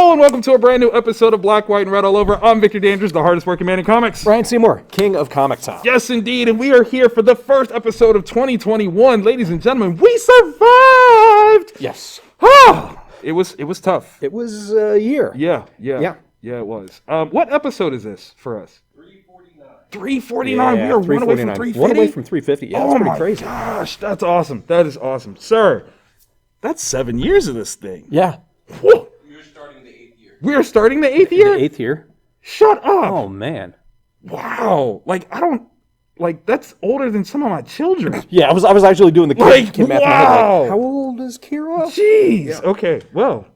Hello and welcome to a brand new episode of Black, White, and Red All Over. I'm Victor Danders, the hardest working man in comics. Brian Seymour, King of Comic Town. Yes, indeed, and we are here for the first episode of 2021. Ladies and gentlemen, we survived! Yes. It was tough. It was a year. Yeah, it was. What episode is this for us? 349. Yeah, we are one away from 350. One away from 350. Yeah, that's pretty crazy. Gosh, that's awesome. That is awesome. Sir, that's 7 years of this thing. Yeah. Whoa. We're starting the 8th year. We are starting the 8th year? The 8th year. Shut up. Oh, man. Wow. That's older than some of my children. Yeah, I was actually doing the kid math in my head. Wow. How old is Kira? Jeez. Yeah. Okay, well,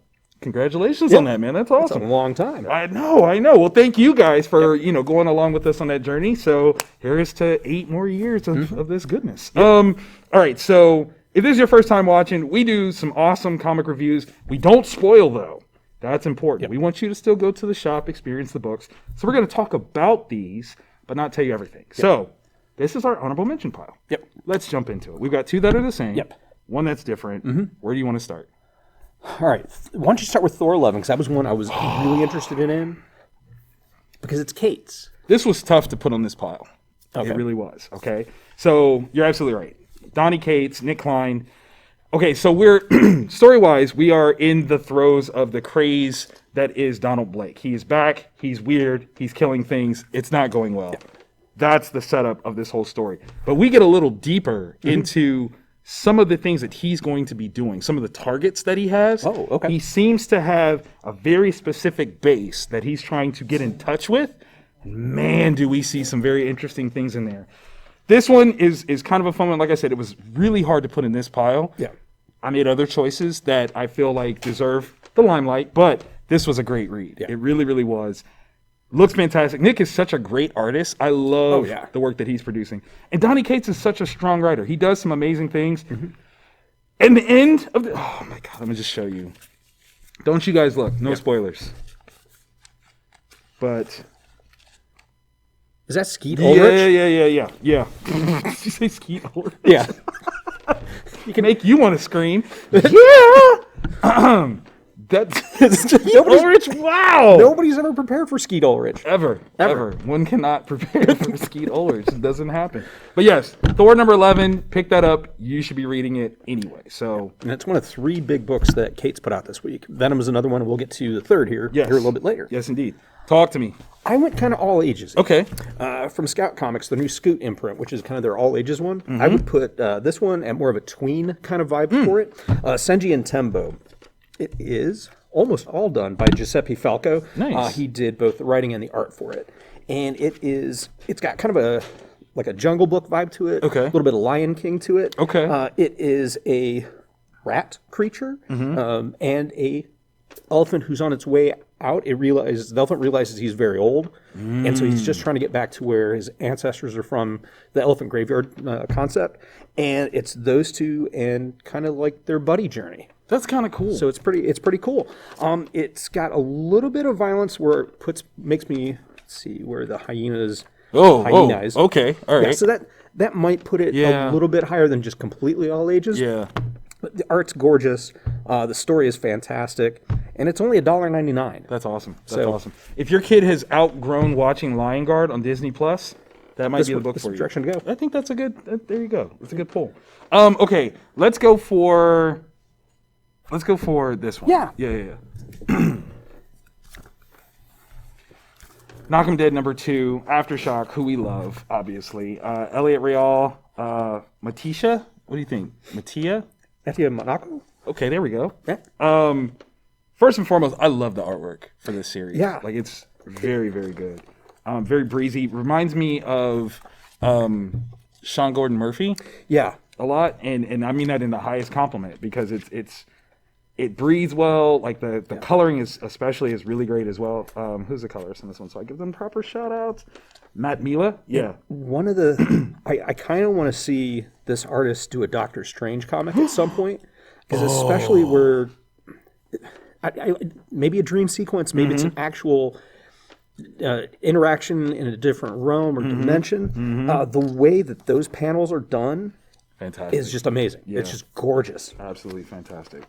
congratulations on that, man. That's awesome. That's a long time. I know. Well, thank you guys for, going along with us on that journey. So here's to 8 more years of this goodness. Yep. All right, so if this is your first time watching, we do some awesome comic reviews. We don't spoil, though. That's important. Yep. We want you to still go to the shop, experience the books. So we're going to talk about these, but not tell you everything. Yep. So this is our honorable mention pile. Yep. Let's jump into it. We've got 2 that are the same. Yep. 1 that's different. Where do you want to start? All right. Why don't you start with Thor 11, because that was one I was really interested in, because it's Kate's. This was tough to put on this pile. Okay. It really was, okay? So you're absolutely right. Donny Cates, Nick Klein. Okay, so we're, story-wise, we are in the throes of the craze that is Donald Blake. He is back. He's weird. He's killing things. It's not going well. Yeah. That's the setup of this whole story. But we get a little deeper into some of the things that he's going to be doing, some of the targets that he has. Oh, okay. He seems to have a very specific base that he's trying to get in touch with. Man, do we see some very interesting things in there. This one is kind of a fun one. Like I said, it was really hard to put in this pile. Yeah. I made other choices that I feel like deserve the limelight, but this was a great read. Yeah. It really, really was. Looks fantastic. Nick is such a great artist. I love the work that he's producing. And Donny Cates is such a strong writer. He does some amazing things. And the end of the... Oh, my God. Let me just show you. Don't you guys look. No spoilers. But... Is that Skeet Ulrich? Yeah. Did you say Skeet Ulrich? Yeah. You can make you want to scream. Yeah! That's Skeet Ulrich. Wow! Nobody's ever prepared for Skeet Ulrich. Ever. One cannot prepare for Skeet Ulrich. It doesn't happen. But yes, Thor number 11, pick that up. You should be reading it anyway. So, and it's one of 3 big books that Kate's put out this week. Venom is another one, and we'll get to the third here a little bit later. Yes, indeed. Talk to me. I went kind of all ages. Okay. From Scout Comics, the new Scoot imprint, which is kind of their all ages one. I would put this one at more of a tween kind of vibe for it. Sengi and Tembo. It is almost all done by Giuseppe Falco. Nice. He did both the writing and the art for it. And it's got kind of a Jungle Book vibe to it. Okay. A little bit of Lion King to it. Okay. It is a rat creature and a elephant who's on its way out. The elephant realizes he's very old, and so he's just trying to get back to where his ancestors are from, the elephant graveyard concept. And it's those two and kind of like their buddy journey. That's kind of cool. So it's pretty cool. It's got a little bit of violence where it makes me see where the hyena is. Okay, all right. Yeah, so that might put it a little bit higher than just completely all ages. Yeah. But the art's gorgeous. The story is fantastic, and it's only $1.99. That's awesome. That's awesome. If your kid has outgrown watching Lion Guard on Disney Plus, that might be the book for you. Direction to go. I think that's a good. There you go. That's a good pull. Okay, let's go for this one. Yeah. Knock 'em Dead number 2, AfterShock, who we love, obviously. Elliot Real, Matisha. What do you think, Mattia Monaco? Okay, there we go. Yeah. First and foremost, I love the artwork for this series. Yeah. It's very, very good. Very breezy. Reminds me of Sean Gordon Murphy. Yeah. A lot, and I mean that in the highest compliment, because it breathes well. Like the coloring is really great as well. Who's the colorist in this one? So I give them proper shout outs. Matt Mila. Yeah. One of the I kind of want to see this artist do a Doctor Strange comic at some point, because especially where maybe a dream sequence, maybe it's an actual interaction in a different realm or dimension. The way that those panels are done fantastic. is just amazing. Yeah. It's just gorgeous. Absolutely fantastic.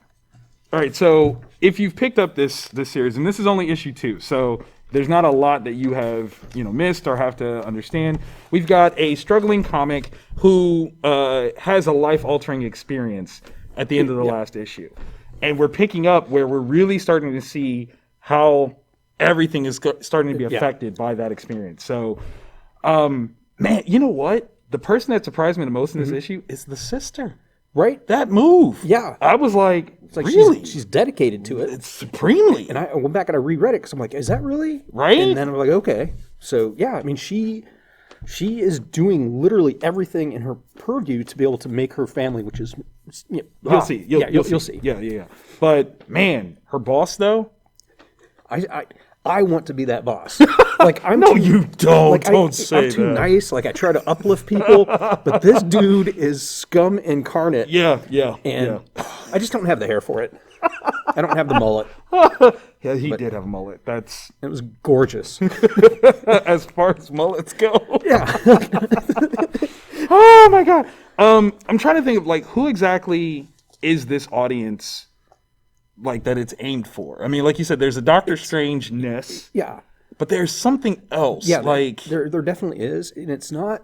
All right, so if you've picked up this series, and this is only issue 2, so there's not a lot that you have missed or have to understand. We've got a struggling comic who has a life-altering experience at the end of the last issue, and we're picking up where we're really starting to see how everything is starting to be affected by that experience. So, man, you know what? The person that surprised me the most in this issue is the sister. Right? That move. Yeah. I was like, It's like really? she's dedicated to it. It's supremely. And I went back and I reread it because I'm like, is that really? Right? And then I'm like, okay. So, yeah, I mean, she is doing literally everything in her purview to be able to make her family, which is... You'll see. You'll see. Yeah. But, man, her boss, though? I want to be that boss. Like I'm No, too, you don't. Like, Don't say I'm too that. nice. Like I try to uplift people, but this dude is scum incarnate. Yeah. And I just don't have the hair for it. I don't have the mullet. Yeah, he did have a mullet. That's It was gorgeous. as far as mullets go. Yeah. Oh my god. I'm trying to think of like who exactly is this audience like that it's aimed for. I mean, like you said, there's a Doctor Strange-ness, Yeah. but there's something else. Yeah. like there definitely is, and it's not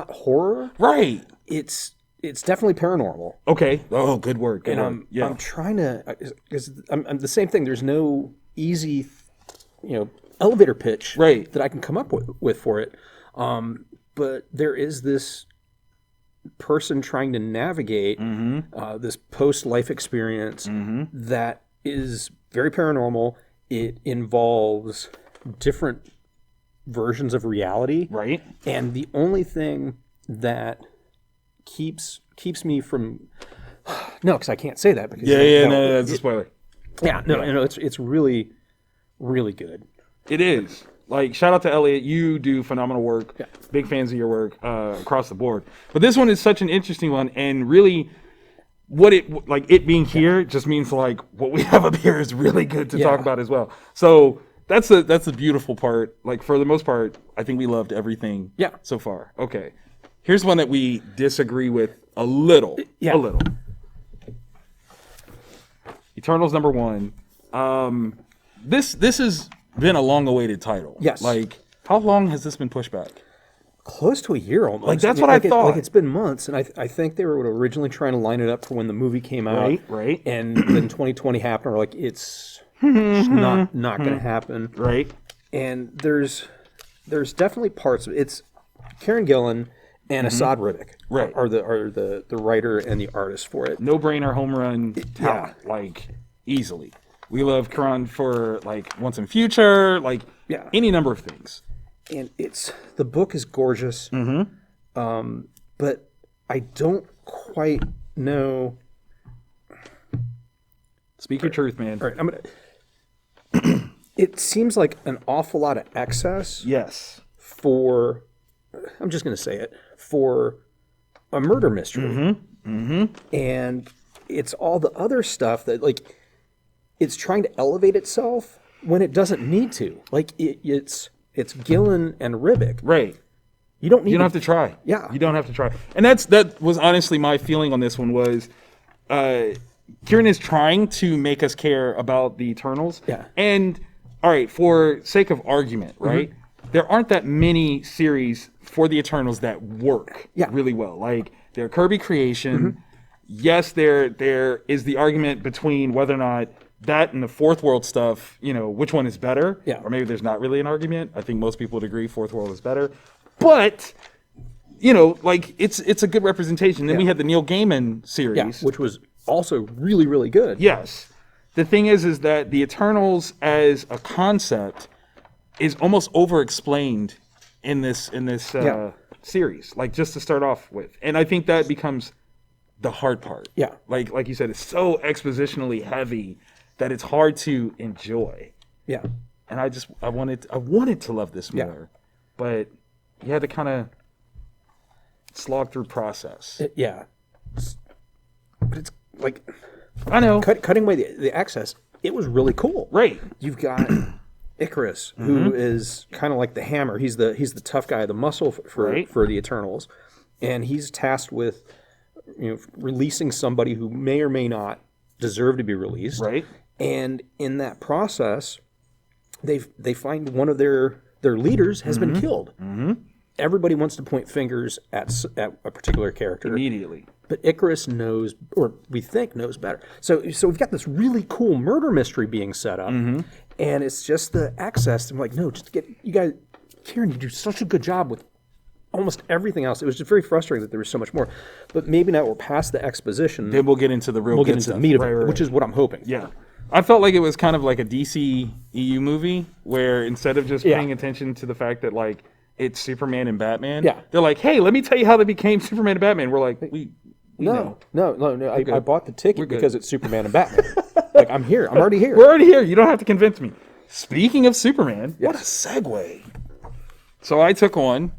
horror. right. It's definitely paranormal. Okay. Oh, good word. Good And word. I'm trying to, because I'm the same thing. There's no easy, elevator pitch Right. that I can come up with for it. But there is this person trying to navigate this post-life experience that is very paranormal. It involves different versions of reality. Right. And the only thing that keeps me from no, because I can't say that because No, that's a spoiler. it's really, really good. It is. Like, shout out to Elliot. You do phenomenal work. Yeah. Big fans of your work across the board. But this one is such an interesting one, and really, it being here just means like what we have up here is really good to talk about as well. So that's the beautiful part. Like for the most part, I think we loved everything. So far. Okay. Here's one that we disagree with a little. Yeah. A little. Eternals #1. This has been a long-awaited title. Yes. Like, how long has this been pushed back? Close to a year almost. Like, that's what I thought. It's been months, and I think they were originally trying to line it up for when the movie came out. Right. And then 2020 happened, or like it's not going to happen. Right. And there's definitely parts of it. It's Karen Gillan and Asad Ribic Right. are the writer and the artist for it. No-brainer home run talent. Like, easily. We love Karan for, like, Once and Future, like, any number of things. And the book is gorgeous, but I don't quite know. Speak your truth, man. All right, it seems like an awful lot of excess. Yes. For, I'm just going to say it, for a murder mystery. And it's all the other stuff that, like, it's trying to elevate itself when it doesn't need to. Like, it's Gillen and Ribic. Right. You don't have to try. Yeah. You don't have to try. And that was honestly my feeling on this one was Kieran is trying to make us care about the Eternals. Yeah. And, all right, for sake of argument, right, there aren't that many series for the Eternals that work really well. Like, they're Kirby creation. Yes, there is the argument between whether or not that and the Fourth World stuff, which one is better? Yeah. Or maybe there's not really an argument. I think most people would agree Fourth World is better. But, like, it's a good representation. Then we had the Neil Gaiman series. which was also really, really good. Yes. The thing is that the Eternals as a concept is almost over-explained in this series, like just to start off with. And I think that becomes the hard part. Yeah. Like you said, it's so expositionally heavy that it's hard to enjoy. Yeah. And I wanted to love this more, but you had to kind of slog through process. But it's like, I know. Cutting away the excess, it was really cool. Right. You've got Icarus, who is kind of like the hammer. He's the tough guy, the muscle for the Eternals, and he's tasked with releasing somebody who may or may not deserve to be released. Right. And in that process, they find one of their leaders has been killed. Mm-hmm. Everybody wants to point fingers at a particular character Immediately. but Icarus knows, or we think knows better. So we've got this really cool murder mystery being set up, and it's just the access. I'm like, no, just get you guys, Kieran, you do such a good job with almost everything else. It was just very frustrating that there was so much more. But maybe now we're past the exposition. Then we'll get into the real. We'll get into the meat of it, which is what I'm hoping. Yeah. I felt like it was kind of like a DC EU movie where instead of just paying attention to the fact that like it's Superman and Batman, they're like, hey, let me tell you how they became Superman and Batman. We're like, we No. I bought the ticket because it's Superman and Batman. Like, I'm here. I'm already here. We're already here. You don't have to convince me. Speaking of Superman, what a segue. So I took on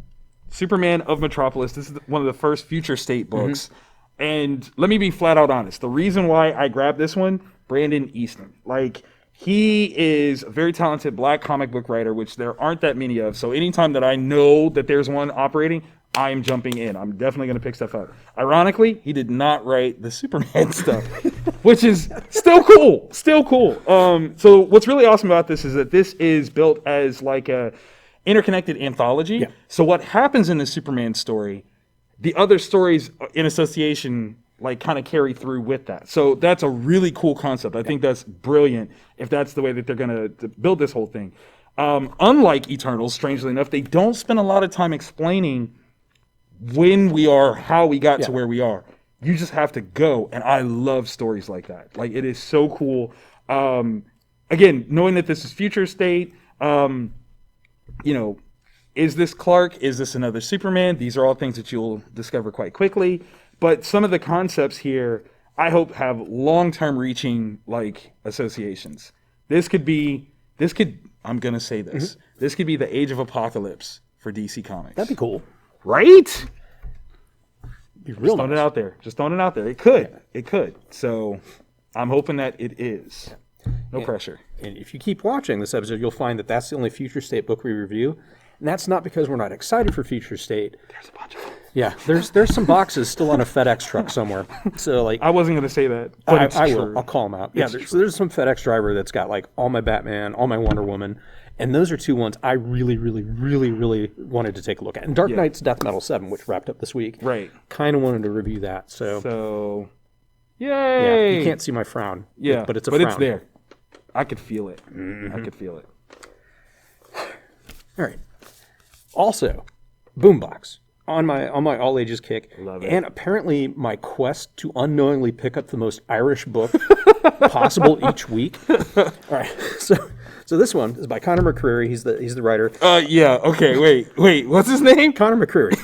Superman of Metropolis. This is one of the first Future State books. And let me be flat out honest. The reason why I grabbed this one, Brandon Easton. Like, he is a very talented black comic book writer, which there aren't that many of. So anytime that I know that there's one operating, I am jumping in. I'm definitely going to pick stuff up. Ironically, he did not write the Superman stuff, which is still cool. Still cool. So what's really awesome about this is that this is built as like a interconnected anthology. Yeah. So what happens in the Superman story, the other stories in association like kind of carry through with that. So that's a really cool concept. I think that's brilliant if that's the way that they're going to build this whole thing. Unlike Eternals, strangely enough, they don't spend a lot of time explaining when we are, how we got to where we are. You just have to go. And I love stories like that. Like, it is so cool. Again, knowing that this is Future State, you know, is this Clark? Is this another Superman? These are all things that you'll discover quite quickly. But some of the concepts here, I hope, have long-term reaching, like, associations. This could, I'm going to say this. This could be the Age of Apocalypse for DC Comics. That'd be cool. Right? Be real Just throwing it out there. Just throwing it out there. It could. Yeah. It could. So I'm hoping that it is. No pressure. And if you keep watching this episode, you'll find that that's the only Future State book we review. And that's not because we're not excited for Future State. There's a bunch of them. Yeah, there's some boxes still on a FedEx truck somewhere. So like, I wasn't going to say that, but I will. I'll call them out. Yeah, there's some FedEx driver that's got like all my Batman, all my Wonder Woman, and those are two ones I really, really, really, really wanted to take a look at. And Dark Knight's Death Metal 7, which wrapped up this week. Right. Kind of wanted to review that. So yay! Yeah, you can't see my frown. Yeah, but it's frown. It's there. I could feel it. I could feel it. All right. Also, Boombox. On my all ages kick. Love it. And apparently my quest to unknowingly pick up the most Irish book possible each week. All right. So this one is by Conor McCreary. He's the writer. Yeah. Okay. Wait. What's his name? Conor McCreary.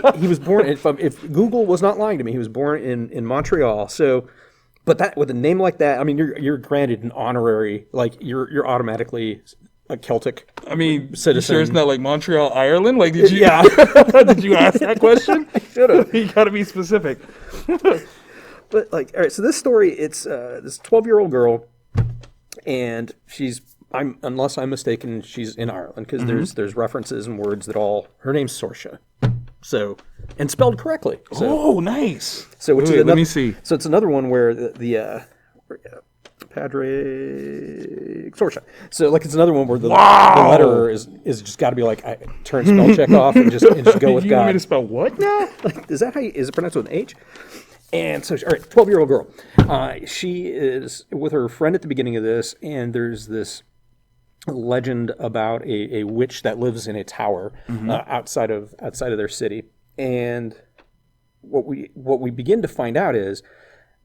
But he was born. If Google was not lying to me, he was born in Montreal. So, but that with a name like that, I mean, you're granted an honorary. Like you're automatically a Celtic. I mean, citizen. You sure it's not like Montreal, Ireland? Like, did you? Yeah. Did you ask that question? I should have. You got to be specific. But like, all right. So this story, it's this 12-year-old girl, and unless I'm mistaken, she's in Ireland because there's references and words that all. Her name's Sorsha. So, and spelled correctly. So, nice. So, let me see. So it's another one where the Padre Sorsha. So like it's another one where the letterer is just got to be like turn spell check off and just go with you God. Want me to spell what now? Like, is it pronounced with an H? And so, all right, 12-year-old girl. She is with her friend at the beginning of this, and there's this legend about a witch that lives in a tower outside of their city. And what we begin to find out is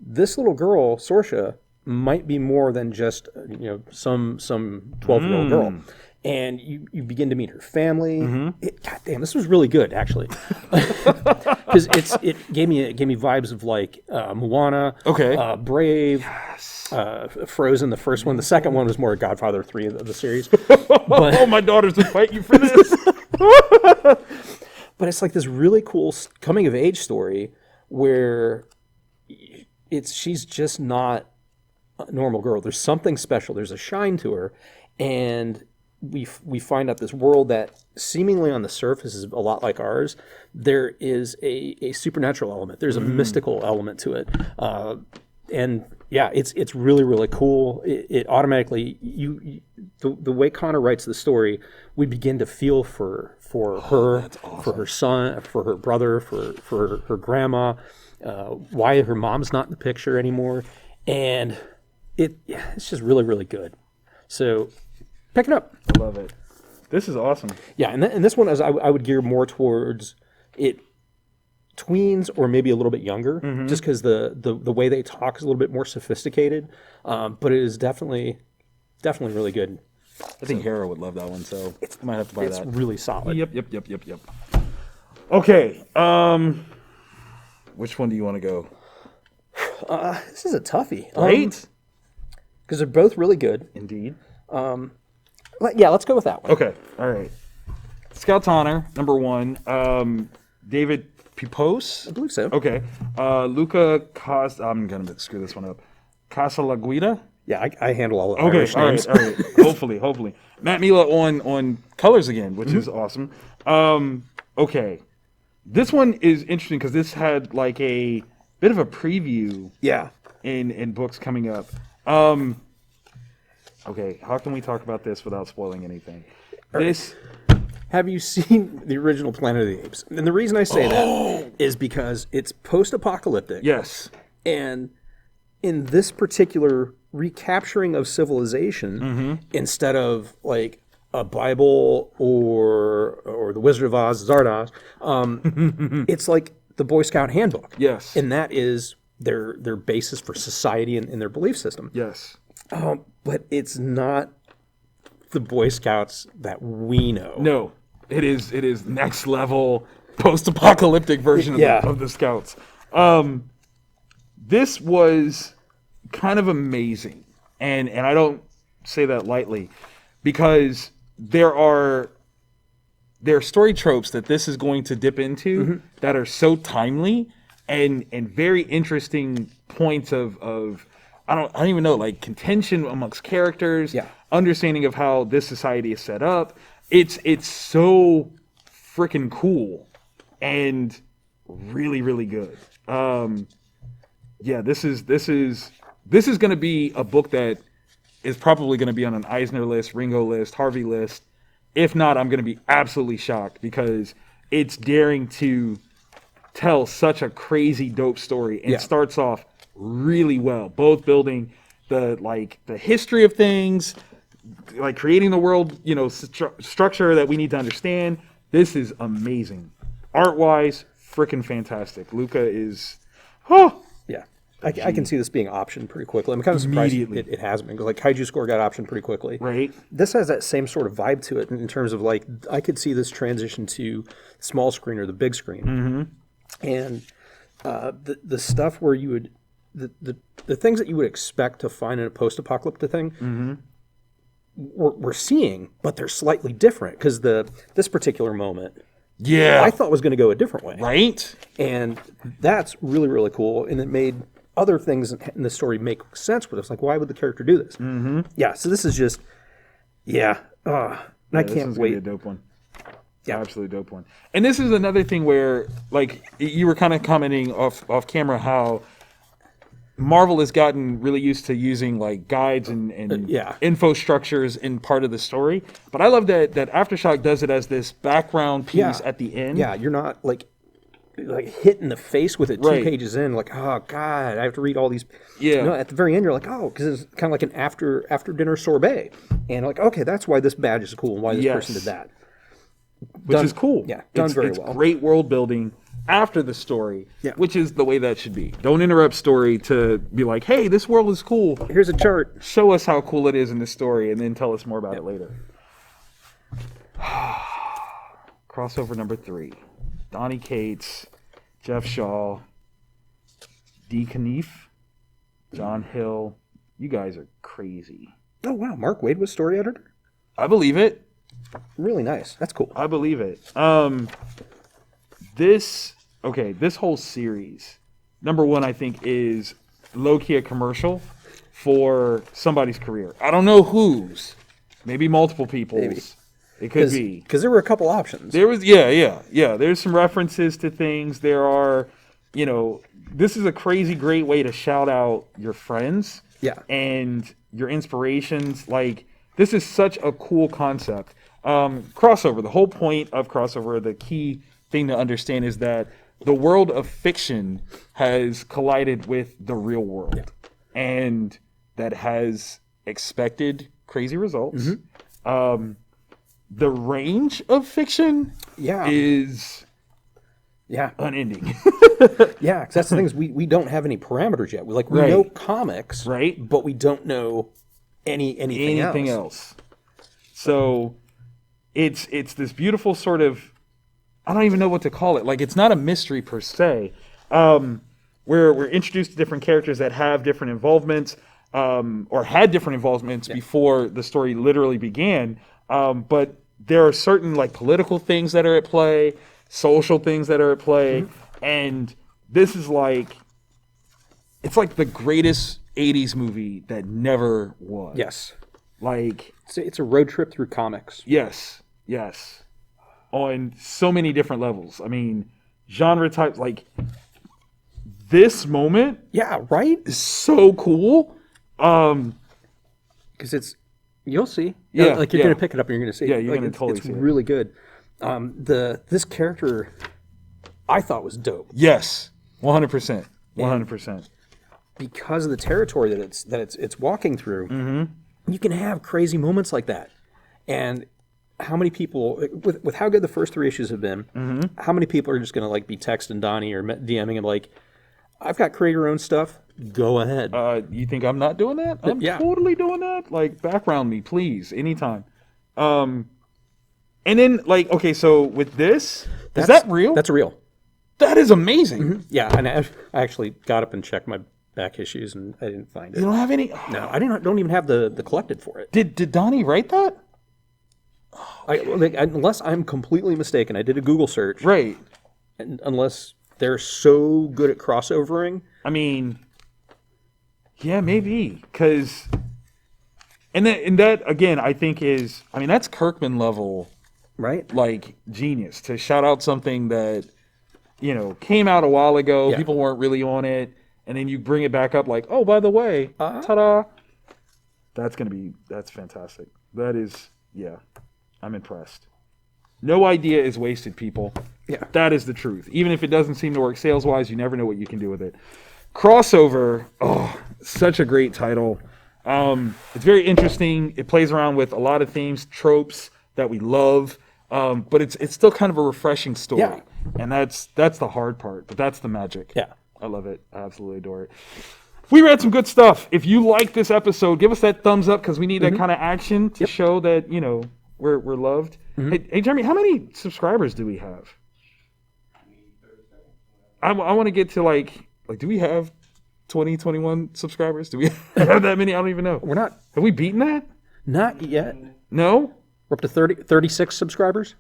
this little girl, Sorsha, might be more than just some 12-year-old girl. And you begin to meet her family. God damn, this was really good actually, because it gave me vibes of like Moana, Brave, Frozen. The first one, the second one was more Godfather 3 of the series. But, my daughters would fight you for this. But it's like this really cool coming of age story where she's just not a normal girl. There's something special. There's a shine to her, and we find out this world that seemingly on the surface is a lot like ours. There is a supernatural element. There's a mystical element to it, and Yeah, it's really, really cool. It automatically the way Connor writes the story, we begin to feel for her, awesome. for her son, for her brother, for her grandma, why her mom's not in the picture anymore, and it's just really, really good. So pick it up. I love it. This is awesome. Yeah, and this one I would gear more towards it. Tweens or maybe a little bit younger, just because the way they talk is a little bit more sophisticated, but it is definitely really good. I think Hera would love that one, so I might have to buy It's that. really solid. Yep. Okay, which one do you want to go? This is a toughie, Right? Because they're both really good. Indeed. Yeah, let's go with that one. Okay, all right. Scout's Honor, number 1. David Pipos? I believe so. Okay. Luca I'm going to screw this one up. Casalaguida? Yeah, I handle all the Okay, Irish names. all right. Hopefully. Matt Mila on colors again, which is awesome. Okay. This one is interesting because this had like a bit of a preview Yeah. in books coming up. Okay, how can we talk about this without spoiling anything? Have you seen the original Planet of the Apes? And the reason I say that is because it's post-apocalyptic. Yes. And in this particular recapturing of civilization, instead of like a Bible or the Wizard of Oz, Zardoz, it's like the Boy Scout handbook. Yes. And that is their basis for society and their belief system. Yes. But it's not the Boy Scouts that we know. No, it is next level post-apocalyptic version of the Scouts. This was kind of amazing, and I don't say that lightly, because there are story tropes that this is going to dip into that are so timely and very interesting points of I don't even know, like contention amongst characters, understanding of how this society is set up. It's so freaking cool and really, really good. This is going to be a book that is probably going to be on an Eisner list, Ringo list, Harvey list. If not, I'm going to be absolutely shocked because it's daring to tell such a crazy dope story and starts off really well, both building the history of things, like creating the world, structure that we need to understand. This is amazing. Art-wise, freaking fantastic. Luca is, I can see this being optioned pretty quickly. I'm kind of surprised it hasn't been, because like Kaiju Score got optioned pretty quickly. Right. This has that same sort of vibe to it in terms of like, I could see this transition to small screen or the big screen. And the stuff where you would, the things that you would expect to find in a post-apocalyptic thing, we're seeing, but they're slightly different, because this particular moment, I thought was going to go a different way. Right. And that's really, really cool, and it made other things in the story make sense with us. Like, why would the character do this? Yeah, so this is just, I can't wait. Be a dope one. Yeah, absolutely dope one. And this is another thing where, like, you were kind of commenting off camera how Marvel has gotten really used to using like guides and info structures in part of the story. But I love that AfterShock does it as this background piece at the end. Yeah, you're not like hit in the face with it 2 pages in, like, oh god, I have to read all these. Yeah. No, at the very end, you're like, oh, because it's kind of like an after dinner sorbet, and like, okay, that's why this badge is cool and why this person did that. Which is cool. Yeah, done very well. It's great world building after the story, which is the way that should be. Don't interrupt story to be like, hey, this world is cool. Here's a chart. Show us how cool it is in this story, and then tell us more about it later. Crossover number 3. Donny Cates, Jeff Shaw, D. Knief, John Hill. You guys are crazy. Oh, wow. Mark Waid was story editor? I believe it. Really nice. That's cool. I believe it. This whole series, number 1, I think, is low-key a commercial for somebody's career. I don't know whose. Maybe multiple people's. Maybe. It could be. Because there were a couple options. There was, yeah. There's some references to things. There are this is a crazy great way to shout out your friends. Yeah. And your inspirations. Like, this is such a cool concept. Crossover, the whole point of crossover, the key thing to understand is that the world of fiction has collided with the real world. Yeah. And that has expected crazy results. The range of fiction is unending. Yeah, because that's the thing is we don't have any parameters yet. We know comics, right? But we don't know anything else. So it's this beautiful sort of, I don't even know what to call it. Like, it's not a mystery per se. We're introduced to different characters that have different involvements, or had different involvements before the story literally began. But there are certain like political things that are at play, social things that are at play, and this is like, it's like the greatest 80s movie that never was. Yes. Like, it's a road trip through comics. Yes. On so many different levels. I mean, genre types, like, this moment. Yeah, right? Is so cool. Because you'll see. Yeah. Like, you're going to pick it up and you're going to see. Yeah, you're going to totally see it. It's really good. This character, I thought was dope. Yes. 100%. 100%. Because of the territory that it's walking through, you can have crazy moments like that. And how many people, with how good the first 3 issues have been, how many people are just going to like be texting Donnie or DMing him like, I've got create your own stuff. Go ahead. You think I'm not doing that? I'm totally doing that. Like, background me, please, anytime. And then, like, okay, so with this, is that real? That's real. That is amazing. Yeah, and I actually got up and checked my back issues, and I didn't find it. You don't have any? No, I don't even have the collected for it. Did Donnie write that? Unless I'm completely mistaken, I did a Google search. Right. And unless they're so good at crossovering. I mean, yeah, maybe. Because, and that, again, I think is, I mean, that's Kirkman level, right? Like, genius. To shout out something that, came out a while ago, people weren't really on it, and then you bring it back up like, oh, by the way, ta-da. That's fantastic. That is, I'm impressed. No idea is wasted, people. Yeah. That is the truth. Even if it doesn't seem to work sales-wise, you never know what you can do with it. Crossover, such a great title. It's very interesting. It plays around with a lot of themes, tropes that we love, but it's still kind of a refreshing story. Yeah. And that's the hard part, but that's the magic. Yeah. I love it. I absolutely adore it. We read some good stuff. If you like this episode, give us that thumbs up because we need that kind of action to show that, we're loved. Hey, Jeremy, how many subscribers do we have? I want to get to like, do we have 20, 21 subscribers? Do we have that many? I don't even know. We're not. Have we beaten that? Not yet. No? We're up to 36 subscribers.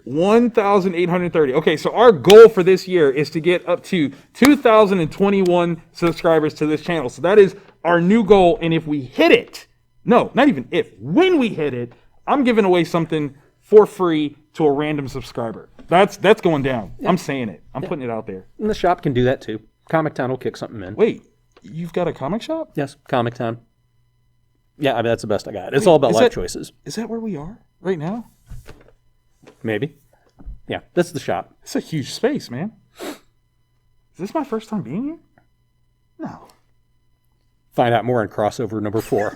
1,830. Okay, so our goal for this year is to get up to 2,021 subscribers to this channel. So that is our new goal. And if we hit it, no, not even if, when we hit it, I'm giving away something for free to a random subscriber. That's going down. Yeah. I'm saying it. I'm putting it out there. And the shop can do that too. Comic Town will kick something in. Wait, you've got a comic shop? Yes, Comic Town. Yeah, I mean, that's the best I got. It's all about life choices. Is that where we are right now? Maybe. Yeah, that's the shop. It's a huge space, man. Is this my first time being here? No. Find out more in crossover number 4.